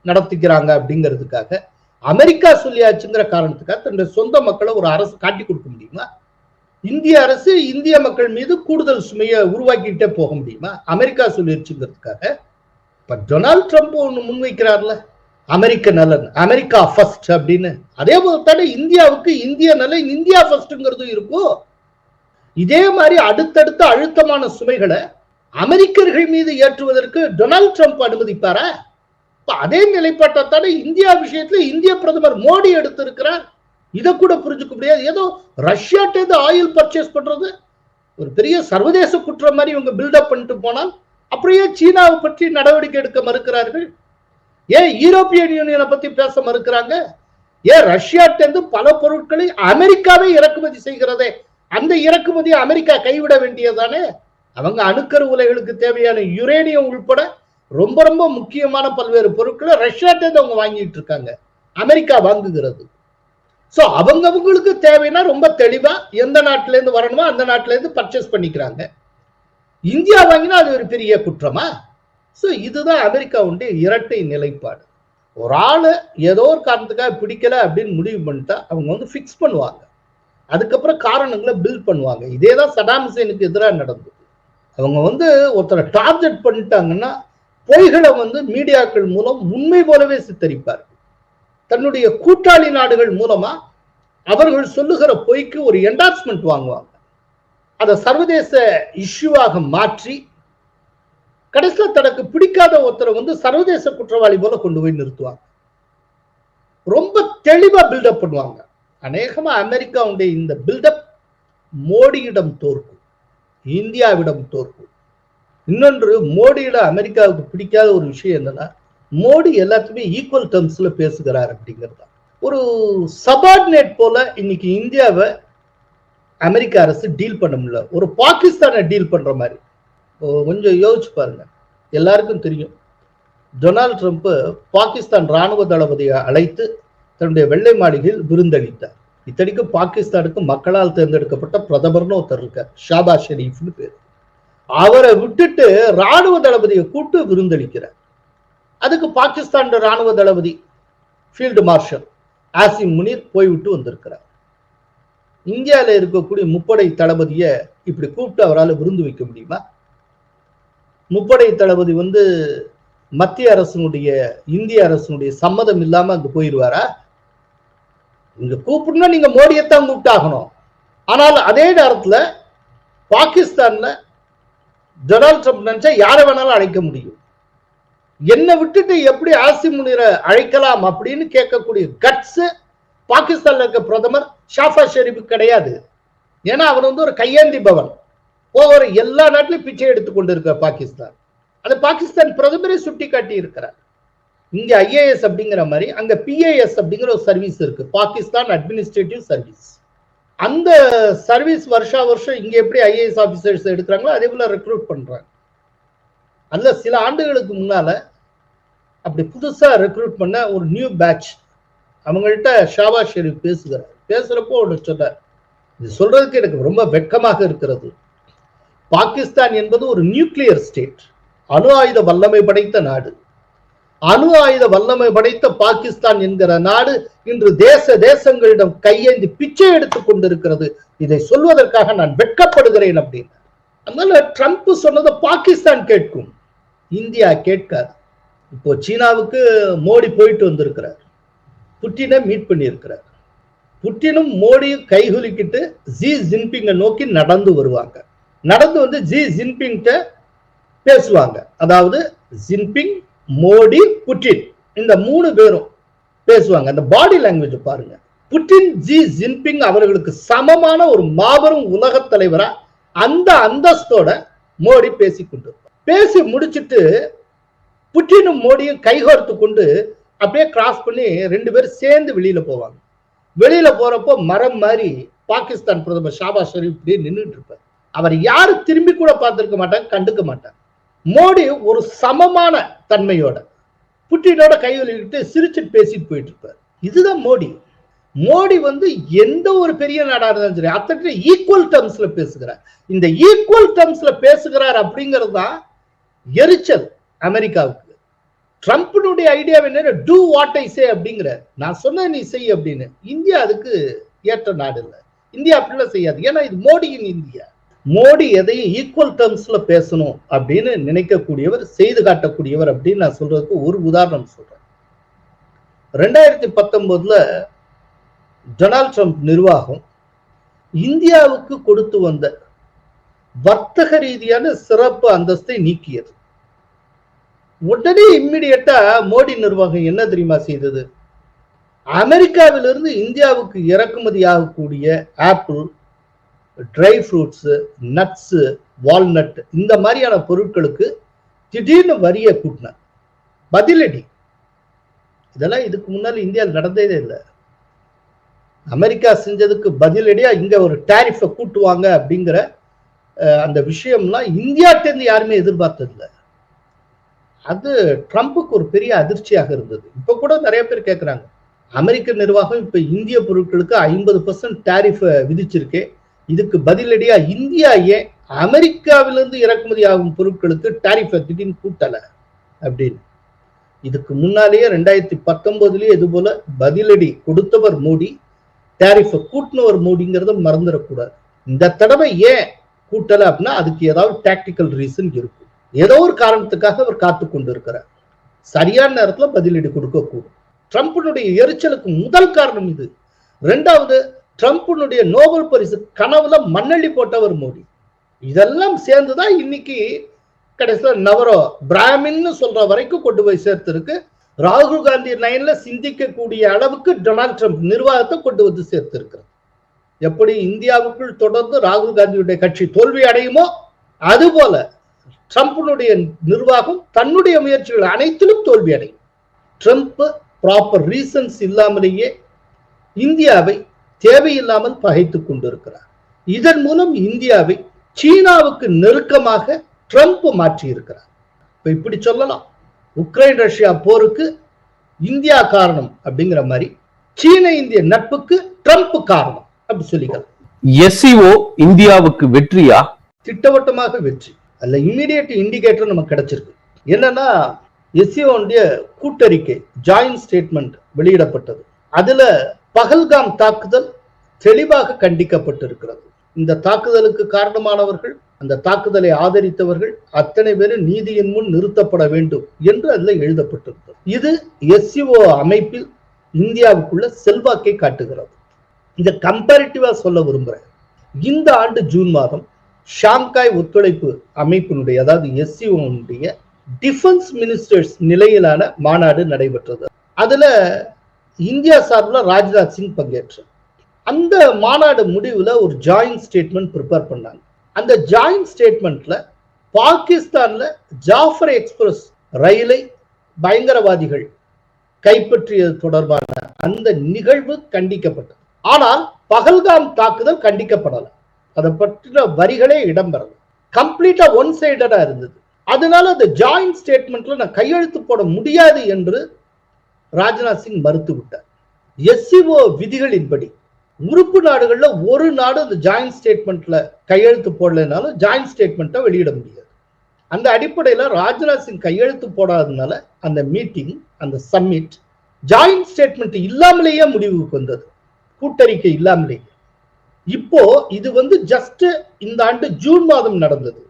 நடத்திக்கிறாங்க அப்படிங்கிறதுக்காக அமெரிக்கா சொல்லியாச்சுங்கிற காரணத்துக்காக தன்னுடைய சொந்த மக்களை ஒரு அரசு காட்டி கொடுக்க முடியுமா? இந்திய அரசு இந்திய மக்கள் மீது கூடுதல் சுமையை உருவாக்கிட்டே போக முடியுமா? அமெரிக்கா சொல்லிருச்சுங்கிறதுக்காக. இப்ப டொனால்ட் ட்ரம்ப் ஒண்ணு முன்வைக்கிறார்ல, அமெரிக்க நலன், அமெரிக்கா ஃபர்ஸ்ட் அப்படின்னு. அதே போல இந்தியாவுக்கு இந்திய நலன், இந்தியா ஃபர்ஸ்ட்ங்கிறது இருக்கும். இதே மாதிரி அடுத்தடுத்த அழுத்தமான சுமைகளை அமெரிக்கர்கள் மீது ஏற்றுவதற்கு டொனால்ட் ட்ரம்ப் அனுமதிப்பாரா? அதே நிலைப்பாட்டான இந்தியா விஷயத்துல இந்திய பிரதமர் மோடி எடுத்திருக்கிறார். இதை கூட புரிஞ்சுக்க முடியாது. ஏதோ ரஷ்யாட்டேருந்து ஆயில் பர்ச்சேஸ் பண்றது ஒரு பெரிய சர்வதேச குற்றம் மாதிரி இவங்க பில்டப் பண்ணிட்டு போனால் அப்படியே சீனாவை பற்றி நடவடிக்கை எடுக்க மறுக்கிறார்கள். ஏன் யூரோப்பியன் யூனியனை பத்தி பேச மறுக்கிறாங்க? ஏன் ரஷ்யாட்டேருந்து பல பொருட்களை அமெரிக்காவே இறக்குமதி செய்கிறதே, அந்த இறக்குமதியை அமெரிக்கா கைவிட வேண்டியதானே? அவங்க அணுக்கரு உலைகளுக்கு தேவையான யுரேனியம் உள்பட ரொம்ப ரொம்ப முக்கியமான பல்வேறு பொருட்களை ரஷ்யாட்டேருந்து அவங்க வாங்கிட்டு இருக்காங்க, அமெரிக்கா வாங்குகிறது. சோ அவங்களுக்கு தேவைன்னா ரொம்ப தெளிவா எந்த நாட்டில இருந்து வரணுமோ அந்த நாட்டில இருந்து பர்ச்சேஸ் பண்ணிக்கிறாங்க. இந்தியா வாங்கினா அது ஒரு பெரிய குற்றமா? சோ இதுதான் அமெரிக்காவுடைய இரட்டை நிலைப்பாடு. ஒரு ஆளு ஏதோ ஒரு காரணத்துக்காக பிடிக்கல அப்படின்னு முடிவு பண்ணிட்டா அவங்க வந்து பிக்ஸ் பண்ணுவாங்க, அதுக்கப்புறம் காரணங்களை பில்ட் பண்ணுவாங்க. இதேதான் சடாம் ஹுசேனுக்கு எதிராக நடந்தது. அவங்க வந்து ஒருத்தரை டார்கெட் பண்ணிட்டாங்கன்னா பொய்களை வந்து மீடியாக்கள் மூலம் உண்மை போலவே சித்தரிப்பார்கள். தன்னுடைய கூட்டாளி நாடுகள் மூலமா அவர்கள் சொல்லுகிற பொய்க்கு ஒரு என்டார்ஸ்மெண்ட் வாங்குவாங்க, அதை சர்வதேச இஷ்யூவாக மாற்றி கடைசியில் தனக்கு பிடிக்காத ஒருத்தரை வந்து சர்வதேச குற்றவாளி போல கொண்டு போய் நிறுத்துவாங்க. ரொம்ப தெளிவா பில்டப் பண்ணுவாங்க. அநேகமா அமெரிக்காவுடைய இந்த பில்டப் மோடியிடம் தோற்கும், இந்தியாவிடம் தோற்கும். இன்னொன்று, மோடியிடம் அமெரிக்காவுக்கு பிடிக்காத ஒரு விஷயம் என்னன்னா, மோடி எல்லாத்துக்குமே ஈக்குவல் டேர்ம்ஸ்ல பேசுகிறார் அப்படிங்கிறது. ஒரு சபார்டினேட் போல இன்னைக்கு இந்தியாவை அமெரிக்க அரசு டீல் பண்ண முடியல, ஒரு பாகிஸ்தானை டீல் பண்ற மாதிரி. கொஞ்சம் யோசிச்சு பாருங்க. எல்லாருக்கும் தெரியும், டொனால்டு ட்ரம்ப் பாகிஸ்தான் ராணுவ தளபதியை அழைத்து தன்னுடைய வெள்ளை மாளிகையில் விருந்தளித்தார். இத்தனைக்கும் பாகிஸ்தானுக்கு மக்களால் தேர்ந்தெடுக்கப்பட்ட பிரதமர்னு ஒருத்தர் இருக்கார், ஷாபாஸ் ஷெரீப்னு பேர். அவரை விட்டுட்டு ராணுவ தளபதியை கூட்டு விருந்தளிக்கிறார். அதுக்கு பாகிஸ்தான் ராணுவ தளபதி ஃபீல்டு மார்ஷல் ஆசிம் முனீர் போய்விட்டு வந்திருக்கிறார். இந்தியாவில் இருக்கக்கூடிய முப்படை தளபதியை இப்படி கூப்பிட்டு அவரால் விருந்து வைக்க முடியுமா? முப்படை தளபதி மத்திய அரசனுடைய, இந்திய அரசனுடைய சம்மதம் இல்லாம அங்க போயிடுவாரா? இங்க கூப்பிடுனா நீங்க மோடியைத்தான் கூப்பிட்டாகணும். ஆனால் அதே நேரத்துல பாகிஸ்தான்ல டொனால்டு ட்ரம்ப் நினைச்சா யாரை வேணாலும் அழைக்க முடியும். என்னை விட்டுட்டு எப்படி ஆசிம் முனீரை அழைக்கலாம் அப்படின்னு கேட்கக்கூடிய கட்ஸ் பாகிஸ்தான்ல இருக்க பிரதமர் ஷாபாஸ் ஷெரீப் கிடையாது. ஏன்னா அவர் ஒரு கையேந்தி பவன், ஒவ்வொரு எல்லா நாட்டிலும் பிச்சை எடுத்துக் கொண்டு இருக்க பாகிஸ்தான். அது பாகிஸ்தான் பிரதமரை சுட்டி காட்டி இருக்கிறார். இங்க ஐஏஎஸ் அப்படிங்கிற மாதிரி அங்க பிஏஎஸ் அப்படிங்கிற ஒரு சர்வீஸ் இருக்கு, பாகிஸ்தான் அட்மினிஸ்ட்ரேட்டிவ் சர்வீஸ். அந்த சர்வீஸ் வருஷா வருஷம் இங்க எப்படி ஐஏஎஸ் ஆபீசர்ஸ் எடுக்கிறாங்களோ அதே போல ரெக்ரூட் பண்றாங்க. அதுல சில ஆண்டுகளுக்கு முன்னால அப்படி புதுசா ரெக்ரூட் பண்ண ஒரு நியூ பேட்ச் அவங்கள்ட்ட ஷாபாஸ் ஷெரீப் பேசுகிறார். பேசுறப்போ ஒன்று சொன்னார், இது சொல்றதுக்கு எனக்கு ரொம்ப வெட்கமாக இருக்கிறது. பாகிஸ்தான் என்பது ஒரு நியூக்ளியர் ஸ்டேட், அணு ஆயுத வல்லமை படைத்த நாடு. அணு ஆயுத வல்லமை படைத்த பாகிஸ்தான் என்கிற நாடு இன்று தேசங்களிடம் கையேந்தி பிச்சை எடுத்துக் கொண்டிருக்கிறது. இதை சொல்வதற்காக நான் வெட்கப்படுகிறேன் அப்படின்னு. அதனால ட்ரம்ப் சொன்னதை பாகிஸ்தான் கேட்கும், இந்தியா கேட்காது. இப்போ சீனாவுக்கு மோடி போயிட்டு வந்திருக்கிறார், புட்டினை மீட் பண்ணியிருக்கிறார். புட்டினும் மோடியும் கைகுலுக்கிட்டு ஜி ஜின்பிங்கை நோக்கி நடந்து வருவாங்க. நடந்து ஜி ஜின்பிங் பேசுவாங்க. அதாவது ஜின்பிங், மோடி, புட்டின் இந்த 3 பேரும் பேசுவாங்க. அந்த பாடி லாங்குவேஜ் பாருங்க. புட்டின், ஜி ஜின்பிங் அவர்களுக்கு சமமான ஒரு மாபெரும் உலக தலைவரா அந்த அந்தஸ்தோட மோடி பேசிக்கொண்டிருப்பார். பேசி முடிச்சுட்டு புட்டினும் மோடியும் கைகோர்த்து கொண்டு அப்படியே கிராஸ் பண்ணி 2 பேரும் சேர்ந்து வெளியில போவாங்க. வெளியில போறப்போ மரம் மாதிரி பாகிஸ்தான் பிரதமர் ஷாபாஸ் ஷெரீப் இப்படியே நின்றுட்டு இருப்பார். அவர் யாரு திரும்பி கூட பார்த்திருக்க மாட்டாங்க, கண்டுக்க மாட்டாங்க. மோடி ஒரு சமமான தன்மையோட புட்டினோட கைவிட்டு சிரிச்சுட்டு பேசிட்டு போயிட்டு இருப்பார். இதுதான் மோடி. மோடி எந்த ஒரு பெரிய நாடா இருந்தாலும் சரி அத்தனை ஈக்குவல் டேர்ம்ஸ்ல பேசுகிறார். இந்த ஈக்குவல் டேர்ம்ஸ்ல பேசுகிறார் அப்படிங்கிறது தான் எரிச்சல் அமெரிக்காவுக்கு. ட்ரம்ப்னுடைய ஐடியா என்ன, டூ வாட் ஐ சே அப்படிங்கிற, நான் சொன்ன நீ செய் அப்படின்னு. இந்தியா அதுக்கு ஏற்ற நாடு இல்லை. இந்தியா அப்படிலாம் செய்யாது. ஏன்னா இது மோடியின் இந்தியா. மோடி எதையும் ஈக்குவல் டேர்ம்ஸ்ல பேசணும் அப்படின்னு நினைக்கக்கூடியவர், செய்து காட்டக்கூடியவர் அப்படின்னு நான் சொல்றதுக்கு ஒரு உதாரணம் சொல்றேன். 2019 டொனால்டு ட்ரம்ப் நிர்வாகம் இந்தியாவுக்கு கொடுத்து வந்த வர்த்தக ரீதியான சிறப்பு அந்தஸ்தை நீக்கியது. உடனே இம்மிடியட்டா மோடி நிர்வாகம் என்ன தெரியுமா செய்தது? அமெரிக்காவிலிருந்து இந்தியாவுக்கு இறக்குமதி ஆகக்கூடிய apple, dry fruits, nuts, walnut இந்த மாதிரியான பொருட்களுக்கு திடீர்னு வரியை கூட்டினார். பதிலடி. இதெல்லாம் இதுக்கு முன்னால இந்தியாவில் நடந்ததே இல்லை. அமெரிக்கா செஞ்சதுக்கு பதிலடியா இங்க ஒரு டாரிஃபை கூட்டுவாங்க அப்படிங்கிற அந்த விஷயம்லாம் இந்தியாட்டேருந்து யாருமே எதிர்பார்த்ததில்லை. அது ட்ரம்புக்கு ஒரு பெரிய அதிர்ச்சியாக இருந்தது. இப்ப கூட நிறைய பேர் கேட்கிறாங்க, அமெரிக்க நிர்வாகம் இப்ப இந்திய பொருட்களுக்கு 50% டாரிஃப் விதிச்சிருக்கே, இதுக்கு பதிலடியா இந்தியா ஏன் அமெரிக்காவிலிருந்து இறக்குமதி ஆகும் பொருட்களுக்கு டாரிஃபை திடீர்னு கூட்டல அப்படின்னு. இதுக்கு முன்னாலேயே 2019 இது போல பதிலடி கொடுத்தவர் மோடி, டாரிஃபை கூட்டினவர் மோடிங்கிறத மறந்துடக்கூடாது. இந்த தடவை ஏன் கூட்டல அப்படின்னா அதுக்கு ஏதாவது டாக்டிக்கல் ரீசன் இருக்கும். ஏதோ ஒரு காரணத்துக்காக அவர் காத்து கொண்டு இருக்கிறார். சரியான நேரத்துல பதிலடி கொடுக்கக்கூடும். ட்ரம்பினுடைய எரிச்சலுக்கு முதல் காரணம் இது. 2வது, ட்ரம்பினுடைய நோபல் பரிசு கனவுல மண்ணள்ளி போட்டவர் மோடி. இதெல்லாம் சேர்ந்துதான் இன்னைக்கு கடைசியில் நவரோ பிராமின்னு சொல்ற வரைக்கும் கொண்டு போய் சேர்த்திருக்கு. ராகுல் காந்தி லைன்ல சிந்திக்கக்கூடிய அளவுக்கு டொனால்டு ட்ரம்ப் நிர்வாகத்தை கொண்டு வந்து சேர்த்திருக்கிறது. எப்படி இந்தியாவுக்குள் தொடர்ந்து ராகுல் காந்தியுடைய கட்சி தோல்வி அடையுமோ அதுபோல ட்ரம்பினுடைய நிர்வாகம் தன்னுடைய முயற்சிகள் அனைத்திலும் தோல்வி அடையும். ட்ரம்ப் ப்ராப்பர் ரீசன்ஸ் இல்லாமலேயே இந்தியாவை தேவையில்லாமல் பகைத்துக் கொண்டிருக்கிறார். இதன் மூலம் இந்தியாவை சீனாவுக்கு நெருக்கமாக ட்ரம்ப் மாற்றி இருக்கிறார். இப்படி சொல்லலாம், உக்ரைன் ரஷ்யா போருக்கு இந்தியா காரணம் அப்படிங்கிற மாதிரி சீன இந்திய நட்புக்கு ட்ரம்ப் காரணம் அப்படி சொல்லிக்கலாம். SCO இந்தியாவுக்கு வெற்றியா? திட்டவட்டமாக வெற்றி. அல்ல இம்மிடியேட் இண்டிகேட்டர் நமக்கு கிடைச்சிருக்கு. என்னன்னா SCO கூட்டறிக்கை ஜாயிண்ட் ஸ்டேட்மெண்ட் வெளியிடப்பட்டது. அதுல பகல்காம் தாக்குதல் தெளிவாக கண்டிக்கப்பட்டிருக்கிறது. இந்த தாக்குதலுக்கு காரணமானவர்கள், அந்த தாக்குதலை ஆதரித்தவர்கள் அத்தனை பேரும் நீதியின் முன் நிறுத்தப்பட வேண்டும் என்று அதுல எழுதப்பட்டிருக்கிறது. இது SCO அமைப்பில் இந்தியாவுக்குள்ள செல்வாக்கை காட்டுகிறது. இதை கம்பேரிட்டிவா சொல்ல விரும்புறேன். இந்த ஆண்டு ஜூன் மாதம் ஷாங்காய் ஒத்துழைப்பு அமைப்பினுடைய அதாவது SCO டிஃபென்ஸ் மினிஸ்டர்ஸ் நிலையிலான மாநாடு நடைபெற்றது. அதுல இந்தியா சார்பில் ராஜ்நாத் சிங் பங்கேற்றார். அந்த மாநாடு முடிவுல ஒரு ஜாயிண்ட் ஸ்டேட்மெண்ட் ப்ரிப்பேர் பண்ணாங்க. அந்த ஜாயிண்ட் ஸ்டேட்மெண்ட்ல பாகிஸ்தான்ல ஜாஃபர் எக்ஸ்பிரஸ் ரயிலை பயங்கரவாதிகள் கைப்பற்றியது தொடர்பான அந்த நிகழ்வு கண்டிக்கப்பட்டது. ஆனால் பகல்காம் தாக்குதல் கண்டிக்கப்படல. அதை பற்றின வரிகளே இடம்பெறல. கம்ப்ளீட்டா ஒன் சைடடா இருந்தது. அதனால அந்த ஜாயிண்ட் ஸ்டேட்மெண்ட்ல நான் கையெழுத்து போட முடியாது என்று ராஜ்நாத் சிங் மறுத்து விட்டார். SCO விதிகளின்படி உறுப்பு நாடுகள்ல ஒரு நாடு அந்த ஜாயிண்ட் ஸ்டேட்மெண்ட்ல கையெழுத்து போடலைனாலும் ஜாயிண்ட் ஸ்டேட்மெண்ட்டை வெளியிட முடியாது. அந்த அடிப்படையில ராஜ்நாத் சிங் கையெழுத்து போடாததுனால அந்த மீட்டிங், அந்த சம்மிட் ஜாயிண்ட் ஸ்டேட்மெண்ட் இல்லாமலேயே முடிவுக்கு வந்தது, கூட்டறிக்கை இல்லாமலேயே. இப்போ இது ஜஸ்ட் இந்த ஆண்டு ஜூன் மாதம் நடந்தது.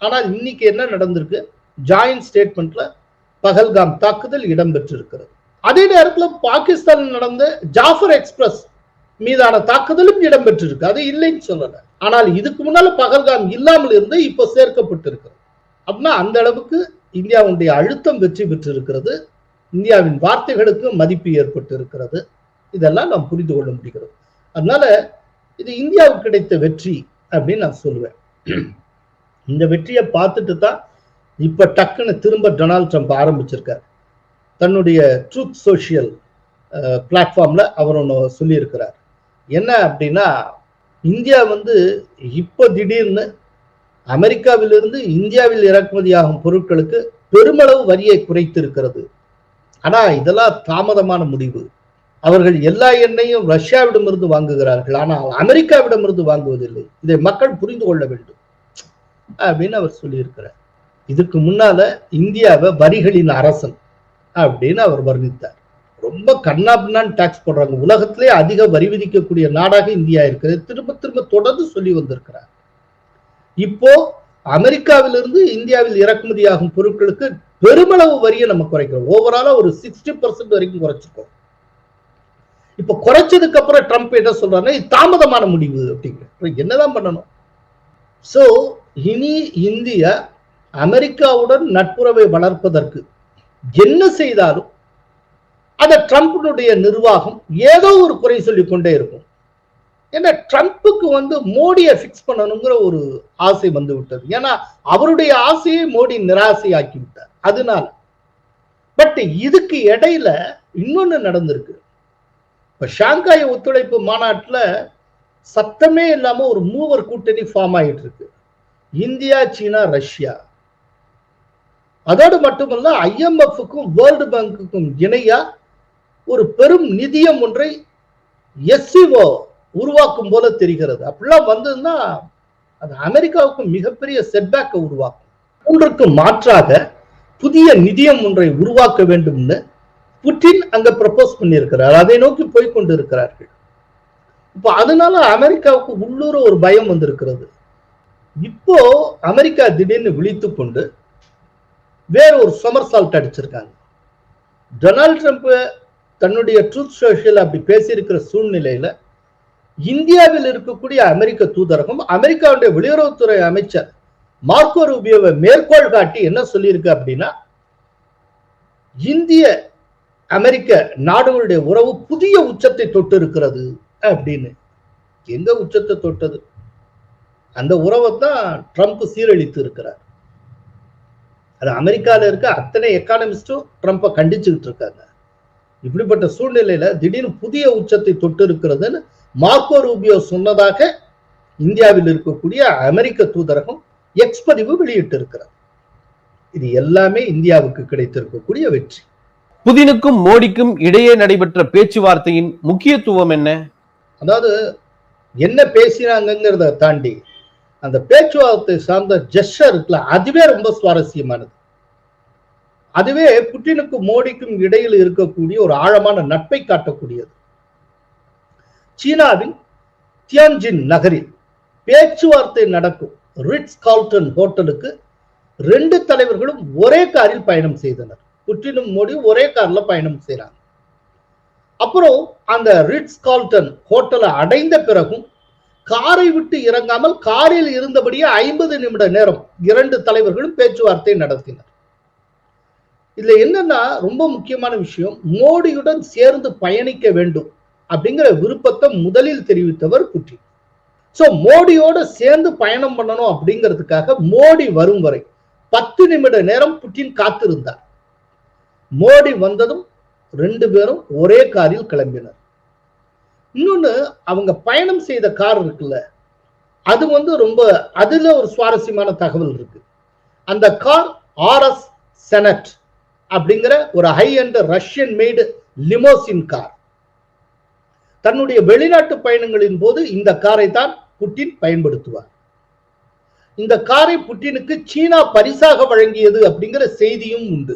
ஆனால் இன்னைக்கு என்ன நடந்திருக்கு? ஜாயிண்ட் ஸ்டேட்மெண்ட்ல பகல்காம் தாக்குதல் இடம்பெற்றிருக்கிறது. அதே நேரத்தில் பாகிஸ்தான் நடந்த ஜாஃபர் எக்ஸ்பிரஸ் மீதான தாக்குதலும் இடம்பெற்றிருக்கு. அது இல்லைன்னு சொல்லல. ஆனால் இதுக்கு முன்னால பகல்காம் இல்லாமல் இருந்து இப்போ சேர்க்கப்பட்டிருக்கிறது. அப்படின்னா அந்த அளவுக்கு இந்தியாவுடைய அழுத்தம் வெற்றி பெற்றிருக்கிறது. இந்தியாவின் வார்த்தைகளுக்கு மதிப்பு ஏற்பட்டு இருக்கிறது. இதெல்லாம் நாம் புரிந்து கொள்ள முடிகிறது. அதனால இது இந்தியாவுக்கு கிடைத்த வெற்றி அப்படின்னு நான் சொல்லுவேன். இந்த வெற்றியை பார்த்துட்டு தான் இப்ப டக்குன்னு திரும்ப டொனால்ட் ட்ரம்ப் ஆரம்பிச்சிருக்கார். தன்னுடைய ட்ரூத் சோஷியல் பிளாட்ஃபார்ம்ல அவர் ஒன்று சொல்லியிருக்கிறார். என்ன அப்படின்னா, இந்தியா இப்ப திடீர்னு அமெரிக்காவிலிருந்து இந்தியாவில் இறக்குமதியாகும் பொருட்களுக்கு பெருமளவு வரியை குறைத்திருக்கிறது. ஆனா இதெல்லாம் தாமதமான முடிவு. அவர்கள் எல்லா எண்ணெயும் ரஷ்யாவிடமிருந்து வாங்குகிறார்கள், ஆனால் அமெரிக்காவிடமிருந்து வாங்குவதில்லை. இதை மக்கள் புரிந்து கொள்ள வேண்டும் அப்படின்னு அவர் சொல்லியிருக்கிறார். இதுக்கு முன்னால இந்தியாவை வரிகளின் அரசன் அப்படின்னு அவர் வர்ணித்தார். ரொம்ப கண்ணாபின்னான்னு டாக்ஸ் போடுறாங்க, உலகத்திலே அதிக வரி விதிக்கக்கூடிய நாடாக இந்தியா இருக்கிறது திரும்ப திரும்ப தொடர்ந்து சொல்லி வந்திருக்கிறார். இப்போ அமெரிக்காவிலிருந்து இந்தியாவில் இறக்குமதியாகும் பொருட்களுக்கு பெருமளவு வரியை நம்ம குறைக்கிறோம். ஓவராலா ஒரு 60% வரைக்கும் குறைச்சிருக்கோம். இப்ப குறைச்சதுக்கு அப்புறம் ட்ரம்ப் என்ன சொல்றாருன்னா, இது தாமதமான முடிவு அப்படிங்கிற. என்னதான் பண்ணணும்? சோ இனி இந்தியா அமெரிக்காவுடன் நட்புறவை வளர்ப்பதற்கு என்ன செய்தாலும் அந்த ட்ரம்பினுடைய நிர்வாகம் ஏதோ ஒரு குறை சொல்லிக் கொண்டே இருக்கும். ஏன்னா ட்ரம்ப்புக்கு மோடியை பிக்ஸ் பண்ணணுங்கிற ஒரு ஆசை வந்து விட்டது. ஏன்னா அவருடைய ஆசையை மோடி நிராசையாக்கி விட்டார். அதனால பட் இதுக்கு இடையில இன்னொன்னு நடந்திருக்கு. இப்ப ஷாங்காய் ஒத்துழைப்பு மாநாட்டுல சத்தமே இல்லாம ஒரு மூவர் கூட்டணி ஃபார்ம் ஆயிட்டு இருக்கு. இந்தியா, சீனா, ரஷ்யா. அதோடு மட்டுமல்ல, IMF-க்கும் வேர்ல்டு பேங்குக்கும் இணையா ஒரு பெரும் நிதியம் ஒன்றை SCO உருவாக்கும் போல தெரிகிறது. அப்படிலாம் வந்ததுன்னா அது அமெரிக்காவுக்கு மிகப்பெரிய செட்பேக்கை உருவாக்கும். ஒன்றுக்கு மாற்றாக புதிய நிதியம் ஒன்றை உருவாக்க வேண்டும்னு புட்டின் அங்க ப்ரப்போஸ் பண்ணியிருக்கிறார். அதை நோக்கி போய்கொண்டு இருக்கிறார்கள். இப்போ அதனால அமெரிக்காவுக்கு உள்ளூர ஒரு பயம் வந்திருக்கிறது. இப்போ அமெரிக்கா திடீர்னு விழித்து கொண்டு வேற ஒரு சமர்சால்ட் அடிச்சிருக்காங்க. டொனால்ட் ட்ரம்ப் தன்னுடைய ட்ரூத் சோஷியல் அப்படி பேசியிருக்கிற சூழ்நிலையில இந்தியாவில் இருக்கக்கூடிய அமெரிக்க தூதரகம் அமெரிக்காவுடைய வெளியுறவுத்துறை அமைச்சர் மார்க்கோ ரூபியோவை மேற்கோள் காட்டி என்ன சொல்லியிருக்கு அப்படின்னா, இந்திய அமெரிக்க நாடுகளுடைய உறவு புதிய உச்சத்தை தொட்டு இருக்கிறது அப்படின்னு. எங்க உச்சத்தை தொட்டது? அந்த உறவை தான் ட்ரம்ப் சீரழித்து இருக்கிறார். அது அமெரிக்கால இருக்க அத்தனை எக்கானமிஸ்டும் ட்ரம்ப்பை கண்டிச்சுக்கிட்டு இருக்காங்க. இப்படிப்பட்ட சூழ்நிலையில திடீர்னு புதிய உச்சத்தை தொட்டு இருக்கிறதுன்னு மார்க்கோ ரூபியோ சொன்னதாக இந்தியாவில் இருக்கக்கூடிய அமெரிக்க தூதரகம் எக்ஸ் பதிவு வெளியிட்டு இருக்கிறார். இது எல்லாமே இந்தியாவுக்கு கிடைத்திருக்கக்கூடிய வெற்றி. புதினுக்கும் மோடிக்கும் இடையே நடைபெற்ற பேச்சுவார்த்தையின் முக்கியத்துவம் என்ன? அதாவது என்ன பேசினாங்கிறத தாண்டி அந்த பேச்சுவார்த்தை சார்ந்த ஜெஸ்டர் இருக்குல்ல, அதுவே ரொம்ப சுவாரஸ்யமானது. அதுவே புட்டினுக்கும் மோடிக்கும் இடையில் இருக்கக்கூடிய ஒரு ஆழமான நட்பை காட்டக்கூடியது. சீனாவின் தியான்ஜின் நகரில் பேச்சுவார்த்தை நடக்கும் ரிட்ஸ் கார்ல்டன் ஹோட்டலுக்கு 2 தலைவர்களும் ஒரே காரில் பயணம் செய்தனர். புட்டினும் மோடியும் ஒரே கார்ல பயணம் செய்யறாங்க. அப்புறம் அந்த ரிட்ஸ் கார்ல்டன் ஹோட்டலை அடைந்த பிறகும் காரை விட்டு இறங்காமல் காரில் இருந்தபடியே 50 நிமிட நேரம் 2 தலைவர்களும் பேச்சுவார்த்தை நடத்தினர். இதுல என்னன்னா ரொம்ப முக்கியமான விஷயம், மோடியுடன் சேர்ந்து பயணிக்க வேண்டும் அப்படிங்கிற விருப்பத்தை முதலில் தெரிவித்தவர் புட்டின். சோ மோடியோட சேர்ந்து பயணம் பண்ணணும் அப்படிங்கிறதுக்காக மோடி வரும் வரை 10 நிமிட நேரம் புட்டின் காத்திருந்தார். மோடி வந்ததும் 2 பேரும் ஒரே காரில் கிளம்பினர். இன்னொன்னு, அவங்க பயணம் செய்த கார் இருக்குல்ல, அது ரொம்ப அதுல ஒரு சுவாரஸ்யமான தகவல் இருக்கு. அந்த கார் RS செனட் அப்படிங்கிற ஒரு ஹை எண்ட் ரஷ்யன் மேடு லிமோசின் கார். தன்னுடைய வெளிநாட்டு பயணங்களின் போது இந்த காரை தான் புட்டின் பயன்படுத்துவார். இந்த காரை புட்டினுக்கு சீனா பரிசாக வழங்கியது அப்படிங்கிற செய்தியும் உண்டு.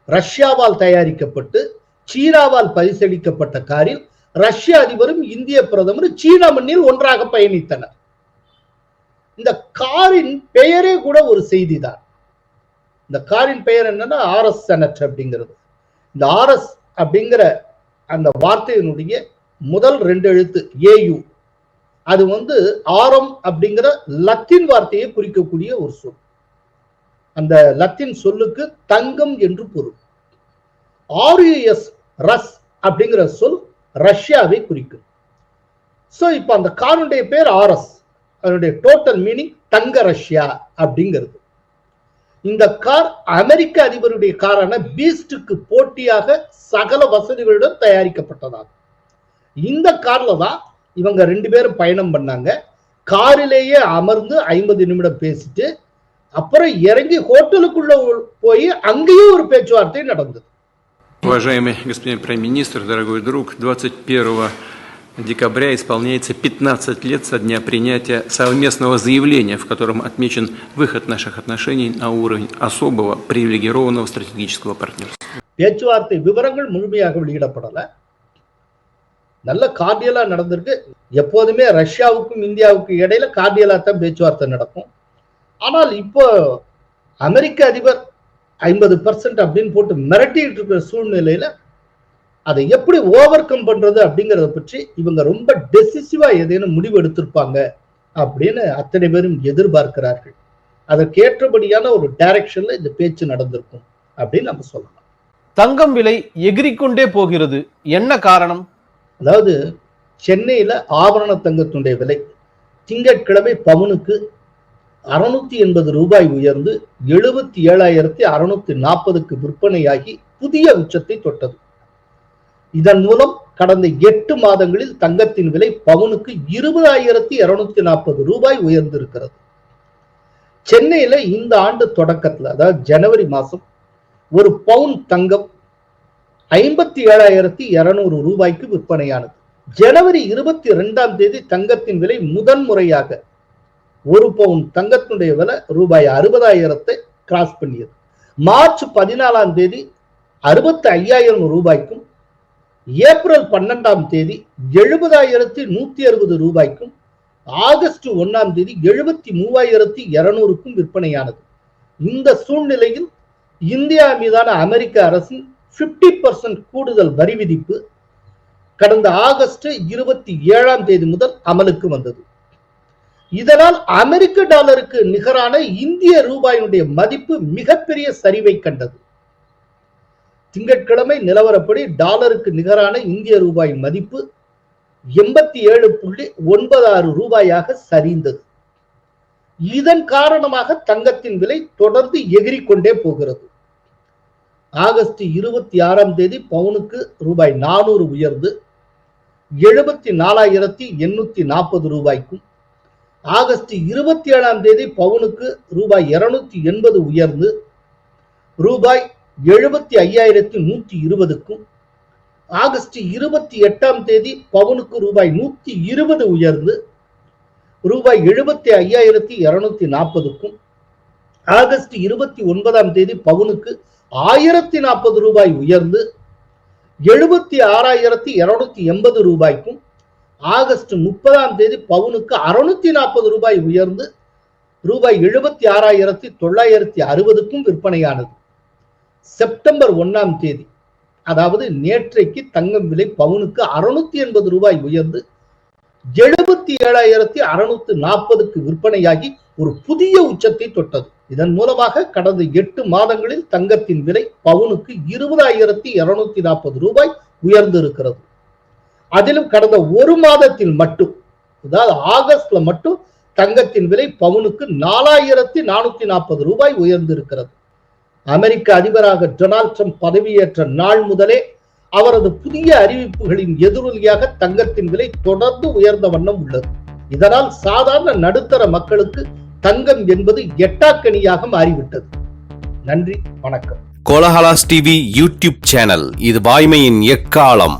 ரஷ்யாவால் தயாரிக்கப்பட்டு சீனாவால் பரிசளிக்கப்பட்ட காரில் ரஷ்ய அதிபரும் இந்திய பிரதமரும் சீனா மண்ணில் ஒன்றாக பயணித்தனர். இந்த காரின் பெயரே கூட ஒரு செய்தி தான். இந்த காரின் பெயர் என்னன்னா RS செனட் அப்படிங்கிறது. இந்த RS அப்படிங்கிற அந்த வார்த்தையினுடைய முதல் 2 எழுத்து AU, அது ஆரம் அப்படிங்கிற லத்தீன் வார்த்தையை குறிக்கக்கூடிய ஒரு சொல். அந்த லத்தீன் சொல்லுக்கு தங்கம் என்று பொருள். RUS ரஸ் அப்படிங்கிற சொல் ரஷ்யாவை குறிக்கும். சோ இப்ப அந்த காருடைய பேர் RS, அதனுடைய டோட்டல் மீனிங் தங்க ரஷ்யா அப்படிங்கிறது. இந்த கார் அமெரிக்க அதிபருடைய காரான பீஸ்டுக்கு போட்டியாக சகல வசதிகளுடன் தயாரிக்கப்பட்டதாகும். இந்த கார்ல தான் இவங்க 2 பேரும் பயணம் பண்ணாங்க. காரிலேயே அமர்ந்து 50 நிமிடம் பேசிட்டு அப்புறம் இறங்கி ஹோட்டலுக்குள்ள போய் அங்கேயும் ஒரு பேச்சுவார்த்தை நடந்தது. Уважаемый господин премьер-министр, дорогой друг, 21 декабря исполняется 15 лет со дня принятия совместного заявления, в котором отмечен выход наших отношений на уровень особого привилегированного стратегического партнерства. பேச்சுவார்த்தை விவரங்கள் முழுமையாக வெளியிடப்படல. நல்ல கார்டியலா நடந்திருக்கு. எப்போதுமே ரஷ்யாவுக்கும் இந்தியாவுக்கும் இடையில கார்டியலா தான் பேச்சுவார்த்தை நடக்கும். ஆனால் இப்போ அமெரிக்க அதிபர் 50% அப்படின்னு போட்டு மிரட்டிட்டு இருக்கிற சூழ்நிலையில அதை எப்படி ஓவர் கம் பண்றது அப்படிங்கறத பற்றி இவங்க ரொம்ப டெசிசிவா ஏதேனும் முடிவு எடுத்திருப்பாங்க அப்படின்னு அத்தனை பேரும் எதிர்பார்க்கிறார்கள். அதற்கேற்றபடியான ஒரு டைரக்ஷன்ல இந்த பேச்சு நடந்திருக்கும் அப்படின்னு நம்ம சொல்லலாம். தங்கம் விலை எகிரிக்கொண்டே போகிறது, என்ன காரணம்? அதாவது சென்னையில ஆபரண தங்கத்துடைய விலை திங்கட்கிழமை பவுனுக்கு 680 ரூபாய் உயர்ந்து 77,640க்கு விற்பனையாகி புதிய உச்சத்தை தொட்டது. இதன் மூலம் கடந்த 8 மாதங்களில் தங்கத்தின் விலை பவுனுக்கு 20,240 ரூபாய் உயர்ந்திருக்கிறது. சென்னையில இந்த ஆண்டு தொடக்கத்துல, அதாவது ஜனவரி மாசம், ஒரு பவுன் தங்கம் 57,200 ரூபாய்க்கு விற்பனையானது. ஜனவரி 22ஆம் தேதி தங்கத்தின் விலை முதன்முறையாக ஒரு பவுன் தங்கத்தினுடைய விலை ரூபாய் 60,000 கிராஸ் பண்ணியது. மார்ச் 14ஆம் தேதி 65,000 ரூபாய்க்கும், ஏப்ரல் 12ஆம் தேதி 70,160 ரூபாய்க்கும், ஆகஸ்ட் 1ஆம் தேதி 73,200க்கும் விற்பனையானது. இந்த சூழ்நிலையில் இந்தியா மீதான அமெரிக்க அரசின் 50% கூடுதல் வரி விதிப்பு கடந்த ஆகஸ்ட் 27ஆம் தேதி முதல் அமலுக்கு வந்தது. இதனால் அமெரிக்க டாலருக்கு நிகரான இந்திய ரூபாயினுடைய மதிப்பு மிகப்பெரிய சரிவை கண்டது. திங்கட்கிழமை நிலவரப்படி டாலருக்கு நிகரான இந்திய ரூபாயின் மதிப்பு 87.96 ரூபாயாக சரிந்தது. இதன் காரணமாக தங்கத்தின் விலை தொடர்ந்து எகிரிக்கொண்டே போகிறது. ஆகஸ்ட் 26ஆம் தேதி பவுனுக்கு ரூபாய் 400 உயர்ந்து 74,840 ரூபாய்க்கும், ஆகஸ்ட் 27ஆம் தேதி பவுனுக்கு ரூபாய் 280 உயர்ந்து ரூபாய் 75,120க்கும், ஆகஸ்ட் 28ஆம் தேதி பவுனுக்கு ரூபாய் 120 உயர்ந்து ரூபாய் 75,240க்கும், ஆகஸ்ட் 29ஆம் தேதி பவுனுக்கு 1040 ரூபாய் உயர்ந்து 76,280 ரூபாய்க்கும், ஆகஸ்ட் 30ஆம் தேதி பவுனுக்கு 640 ரூபாய் உயர்ந்து ரூபாய் 76,960க்கும் விற்பனையானது. செப்டம்பர் 1ஆம் தேதி, அதாவது நேற்றைக்கு தங்கம் விலை பவுனுக்கு 680 ரூபாய் உயர்ந்து 77,640க்கு விற்பனையாகி ஒரு புதிய உச்சத்தை தொட்டது. இதன் மூலமாக கடந்த 8 மாதங்களில் தங்கத்தின் விலை பவுனுக்கு 20,240 ரூபாய் உயர்ந்திருக்கிறது. அதிலும் கடந்த ஒரு மாதத்தில் மட்டும், அதாவது ஆகஸ்ட்ல மட்டும் தங்கத்தின் விலை பவுனுக்கு 4,440 ரூபாய் உயர்ந்திருக்கிறது. அமெரிக்க அதிபராக டொனால்ட் ட்ரம்ப் பதவியேற்ற நாள் முதலே அவரது புதிய அறிவிப்புகளின் எதிரொலியாக தங்கத்தின் விலை தொடர்ந்து உயர்ந்த வண்ணம் உள்ளது. இதனால் சாதாரண நடுத்தர மக்களுக்கு தங்கம் என்பது எட்டாக்கனியாக மாறிவிட்டது. நன்றி, வணக்கம். கோலஹலாஸ் டிவி யூடியூப் சேனல், இது வாய்மையின் எக்காலம்.